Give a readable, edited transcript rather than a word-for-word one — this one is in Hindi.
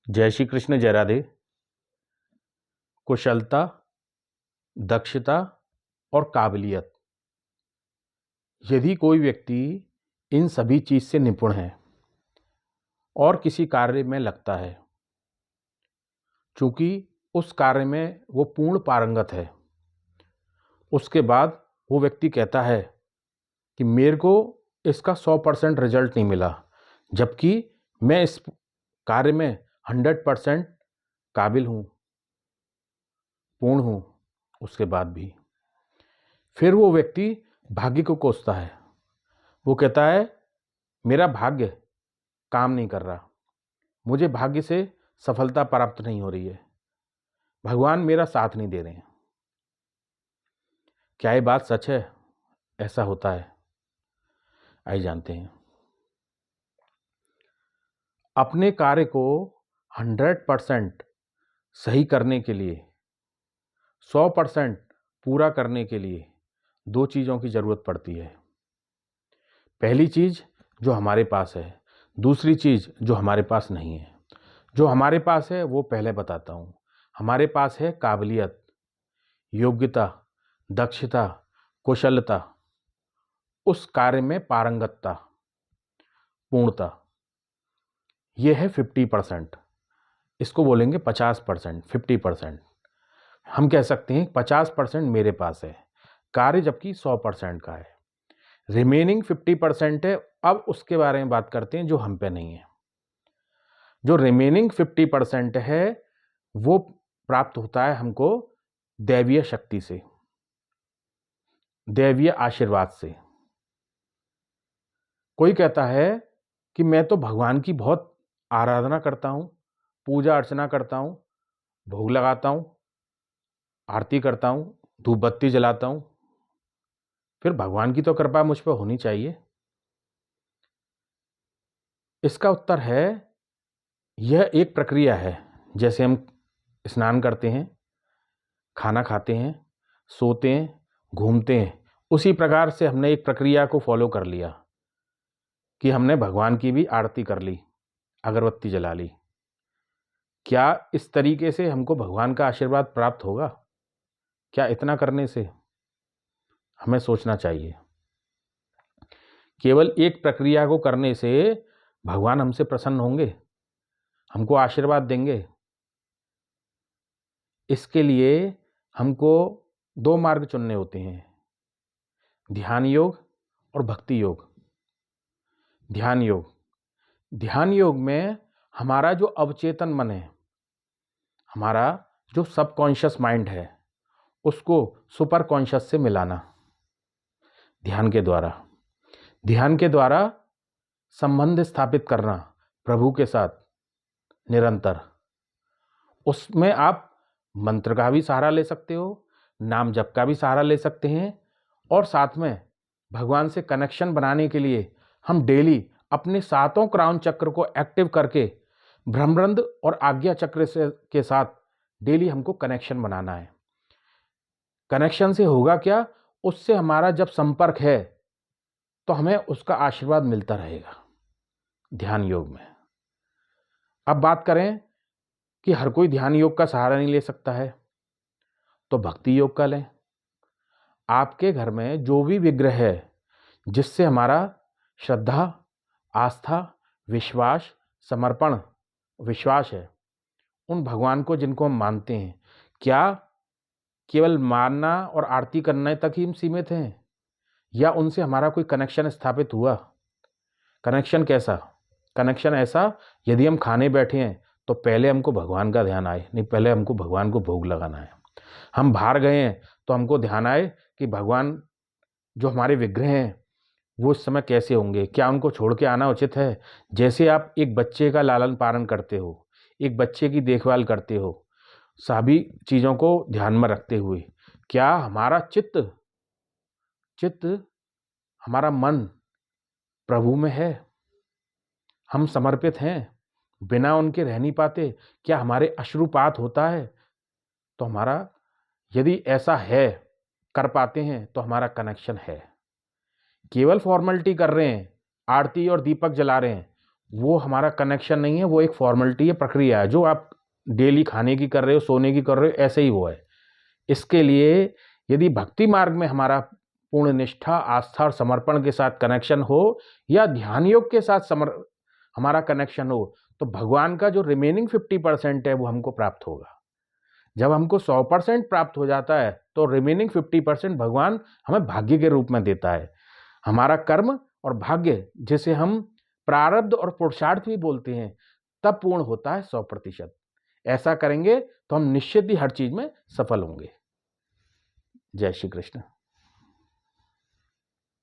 जय श्री कृष्ण, जय राधे। कुशलता, दक्षता और काबिलियत, यदि कोई व्यक्ति इन सभी चीज़ से निपुण है और किसी कार्य में लगता है, चूँकि उस कार्य में वो पूर्ण पारंगत है, उसके बाद वो व्यक्ति कहता है कि मेरे को इसका 100% रिजल्ट नहीं मिला, जबकि मैं इस कार्य में 100% काबिल हूँ, पूर्ण हूँ। उसके बाद भी फिर वो व्यक्ति भाग्य को कोसता है। वो कहता है मेरा भाग्य काम नहीं कर रहा, मुझे भाग्य से सफलता प्राप्त नहीं हो रही है, भगवान मेरा साथ नहीं दे रहे हैं। क्या ये बात सच है? ऐसा होता है? आइए जानते हैं। अपने कार्य को 100% सही करने के लिए, 100% पूरा करने के लिए दो चीज़ों की ज़रूरत पड़ती है। पहली चीज़ जो हमारे पास है, दूसरी चीज़ जो हमारे पास नहीं है। जो हमारे पास है वो पहले बताता हूँ। हमारे पास है काबिलियत, योग्यता, दक्षता, कुशलता, उस कार्य में पारंगतता, पूर्णता। ये है 50%। इसको बोलेंगे 50%, 50%। हम कह सकते हैं 50% मेरे पास है कार्य, जबकि 100% का है। रिमेनिंग 50% है। अब उसके बारे में बात करते हैं जो हम पे नहीं है। जो रिमेनिंग 50% है वो प्राप्त होता है हमको दैवीय शक्ति से, दैवीय आशीर्वाद से। कोई कहता है कि मैं तो भगवान की बहुत आराधना करता हूँ, पूजा अर्चना करता हूँ, भोग लगाता हूँ, आरती करता हूँ, धूप बत्ती जलाता हूँ, फिर भगवान की तो कृपा मुझ पर होनी चाहिए। इसका उत्तर है यह एक प्रक्रिया है। जैसे हम स्नान करते हैं, खाना खाते हैं, सोते हैं, घूमते हैं, उसी प्रकार से हमने एक प्रक्रिया को फॉलो कर लिया कि हमने भगवान की भी आरती कर ली, अगरबत्ती जला ली। क्या इस तरीके से हमको भगवान का आशीर्वाद प्राप्त होगा? क्या इतना करने से? हमें सोचना चाहिए। केवल एक प्रक्रिया को करने से भगवान हमसे प्रसन्न होंगे, हमको आशीर्वाद देंगे? इसके लिए हमको दो मार्ग चुनने होते हैं, ध्यान योग और भक्ति योग। ध्यान योग, ध्यान योग में हमारा जो अवचेतन मन है, हमारा जो सबकॉन्शियस माइंड है, उसको सुपर कॉन्शियस से मिलाना। ध्यान के द्वारा, ध्यान के द्वारा संबंध स्थापित करना प्रभु के साथ निरंतर। उसमें आप मंत्र का भी सहारा ले सकते हो, नाम जप का भी सहारा ले सकते हैं, और साथ में भगवान से कनेक्शन बनाने के लिए हम डेली अपने सातों क्राउन चक्र को एक्टिव करके ब्रह्मरंध्र और आज्ञा चक्र से के साथ डेली हमको कनेक्शन बनाना है। कनेक्शन से होगा क्या? उससे हमारा जब संपर्क है तो हमें उसका आशीर्वाद मिलता रहेगा ध्यान योग में। अब बात करें कि हर कोई ध्यान योग का सहारा नहीं ले सकता है, तो भक्ति योग का लें। आपके घर में जो भी विग्रह है जिससे हमारा श्रद्धा, आस्था, विश्वास, समर्पण, विश्वास है, उन भगवान को जिनको हम मानते हैं, क्या केवल मानना और आरती करने तक ही हम सीमित हैं, या उनसे हमारा कोई कनेक्शन स्थापित हुआ? कनेक्शन कैसा? कनेक्शन ऐसा, यदि हम खाने बैठे हैं तो पहले हमको भगवान का ध्यान आए, नहीं पहले हमको भगवान को भोग लगाना है। हम बाहर गए हैं तो हमको ध्यान आए कि भगवान जो हमारे विग्रह हैं वो इस समय कैसे होंगे, क्या उनको छोड़ के आना उचित है? जैसे आप एक बच्चे का लालन पालन करते हो, एक बच्चे की देखभाल करते हो, सभी चीज़ों को ध्यान में रखते हुए, क्या हमारा चित्त चित्त हमारा मन प्रभु में है? हम समर्पित हैं, बिना उनके रह नहीं पाते? क्या हमारे अश्रुपात होता है? तो हमारा, यदि ऐसा है, कर पाते हैं, तो हमारा कनेक्शन है। केवल फॉर्मेलिटी कर रहे हैं, आरती और दीपक जला रहे हैं, वो हमारा कनेक्शन नहीं है, वो एक फॉर्मेलिटी है, प्रक्रिया है। जो आप डेली खाने की कर रहे हो, सोने की कर रहे हो, ऐसे ही वो है। इसके लिए यदि भक्ति मार्ग में हमारा पूर्ण निष्ठा, आस्था और समर्पण के साथ कनेक्शन हो, या ध्यान योग के साथ हमारा कनेक्शन हो, तो भगवान का जो रिमेनिंग 50% है वो हमको प्राप्त होगा। जब हमको 100% प्राप्त हो जाता है तो रिमेनिंग 50% भगवान हमें भाग्य के रूप में देता है। हमारा कर्म और भाग्य, जिसे हम प्रारब्ध और पुरुषार्थ भी बोलते हैं, तब पूर्ण होता है 100%। ऐसा करेंगे तो हम निश्चित ही हर चीज में सफल होंगे। जय श्री कृष्ण।